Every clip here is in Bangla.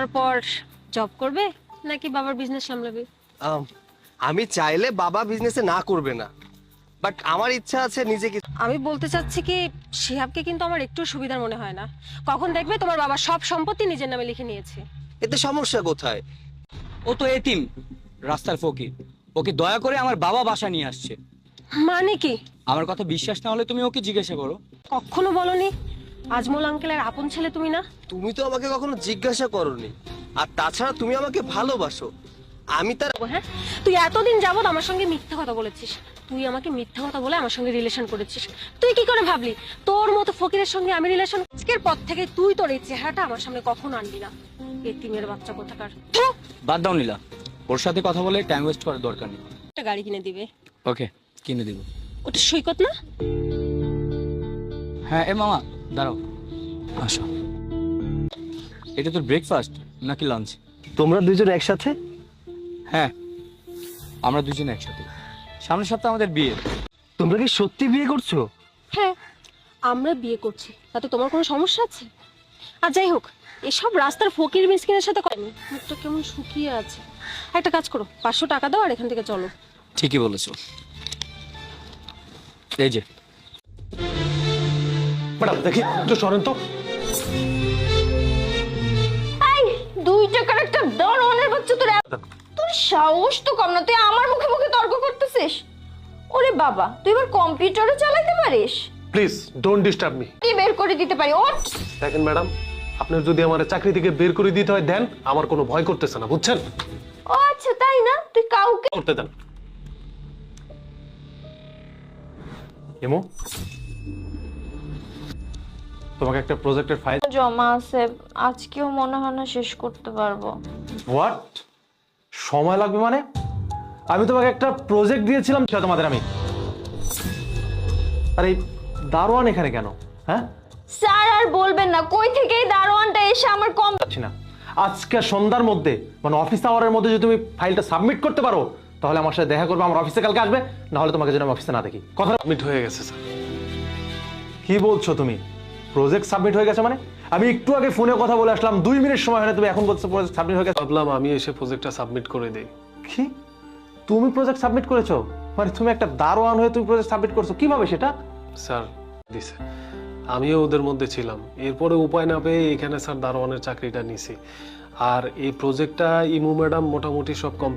তারপর জব করবে নাকি বাবার বিজনেস সামলাবে? আমি চাইলে বাবা বিজনেসে না করবে না, বাট আমার ইচ্ছা আছে নিজে কিছু। আমি বলতে চাচ্ছি কি, শিহাবকে কিন্তু আমার একটু সুবিধার মনে হয় না। কখন দেখবে তোমার বাবা সব সম্পত্তি নিজের নামে লিখে নিয়েছে। এতে সমস্যা কোথায়? ও তো এতিম, রাস্তার ফকির। ওকে দয়া করে আমার বাবা বাসা নিয়ে আসছে। মানে কি? আমার কথা বিশ্বাস না হলে তুমি ওকে জিজ্ঞাসা করো। কখনো বলনি আজমল আঙ্কেলের আপন ছেলে তুমি না? তুমি তো আমাকে কখনো জিজ্ঞাসা করোনি, আর তাছাড়া তুমি আমাকে ভালোবাসো। আমি তার হ্যাঁ, তুই এতদিন যাবত আমার সঙ্গে মিথ্যা কথা বলেছিস। তুই আমাকে মিথ্যা কথা বলে আমার সঙ্গে রিলেশন করেছিস। তুই কি করে ভাবলি তোর মতো ফকিরের সঙ্গে আমি রিলেশন? আজকের পর থেকে তুই তোর এই চেহারাটা আমার সামনে কখনো আনবি না। এতিমের বাচ্চা কোথাকার। বাদ দাও নীলা, ওর সাথে কথা বলে টাইম ওয়েস্ট করার দরকার নেই। একটা গাড়ি কিনে দিবে। ওকে, কিনে দিব। ওটা সৈকত না? হ্যাঁ, এ মামা দাঁড়াও, আসো। এটা তোর ব্রেকফাস্ট নাকি লাঞ্চ? তোমরা দুজন একসাথে? হ্যাঁ, আমরা দুজন একসাথে। সামনের সপ্তাহে আমাদের বিয়ে। তোমরা কি সত্যি বিয়ে করছো? হ্যাঁ, আমরা বিয়ে করছি, তাতে তোমার কোনো সমস্যা আছে? আর যাই হোক, এসব রাস্তার ফকির মিসকিনের সাথে করেনি। মুখটা কেমন শুকিয়ে আছে। একটা কাজ করো, 500 টাকা দাও আর এখান থেকে চলো। ঠিকই বলেছো। এই যে ম্যাডাম দেখি একটু সরেন তো। এই 2 টাকার একটা দারোয়ানের বাচ্চা, তোর সাহস তো কম না, তুই আমার মুখে মুখে তর্ক করতেছিস? ওরে বাবা, তুই এবার কম্পিউটারও চালাতে পারিস? Please don't disturb me. তুই বের করে দিতে পারি। ওঠ। দেখেন ম্যাডাম, আপনার যদি আমার চাকরি থেকে বের করে দিতে হয় দেন, আমার কোনো ভয় করতেছে না, বুঝছেন? ও আচ্ছা, তাই না? তুই কাউকে করতে দেন। এমো, তোমাকে একটা প্রজেক্টের ফাইল জমা আছে, আজকেও মনে হয় না শেষ করতে পারবো। হোয়াট? সময় লাগবে মানে? আমি তোমাকে একটা প্রজেক্ট দিয়েছিলাম তোমাদের আমি। আরে দারোয়ান এখানে কেন? হ্যাঁ, স্যার আর বলবেন না, কই থেকে এই দারোয়ানটা এসে আমার কম যাচ্ছি না। আজকে সন্ধ্যার মধ্যে মানে অফিস আওয়ারের মধ্যে যদি তুমি ফাইলটা সাবমিট করতে পারো তাহলে আমার সাথে দেখা করবে, আমার অফিসে কালকে আসবে, না হলে তোমাকে যেন আমি অফিসে না দেখি। কথা সাবমিট হয়ে গেছে স্যার। কি বলছো তুমি? প্রজেক্ট সাবমিট হয়ে গেছে মানে? আমি একটু আগে ফোনে কথা বলে আসলাম, 2 মিনিট সময় হয় না, তুমি এখন বলছো প্রজেক্ট সাবমিট হয়ে গেছে। ভাবলাম আমি এসে প্রজেক্টটা সাবমিট করে দেই। কি? তুমি প্রজেক্ট সাবমিট করেছো? মানে তুমি একটা দারোয়ান হয়ে তুমি প্রজেক্ট সাবমিট করছো, কিভাবে সেটা? স্যার দিছে, আমিও ওদের মধ্যে ছিলাম। এরপরে উপায় না পেয়ে এখানে স্যার দারোয়ানের চাকরিটা নিছি। আর এই প্রজেক্টটা ইমু ম্যাডাম মোটামুটি সব কম।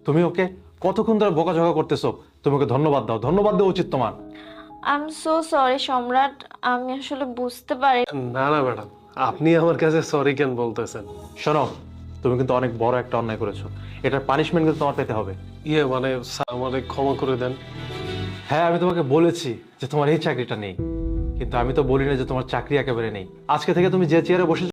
তুমি ওকে কতক্ষণ ধরে বকাঝকা করতেছো? তুমি ওকে ধন্যবাদ দাও, ধন্যবাদ দেওয়া উচিত তোমার। আই এম সো সরি সম্রাট, আমি আসলে বুঝতে পারি। না না ম্যাডাম, আপনি আমার কাছে সরি কেন বলতেছেন? শোনো, তুমি কিন্তু অনেক বড় একটা অন্যায় করেছো, এটার পানিশমেন্ট কিন্তু তোমার পেতে হবে। ইয়ে মানে স্যার আমারে ক্ষমা করে দেন। হ্যাঁ, আমি তোমাকে বলেছি যে তোমার এই চাকরিটা নেই, কিন্তু আমি তো বলি না যে তোমার চাকরি একেবারে নেই। আজকে থেকে তুমি যে চেয়ারে বসে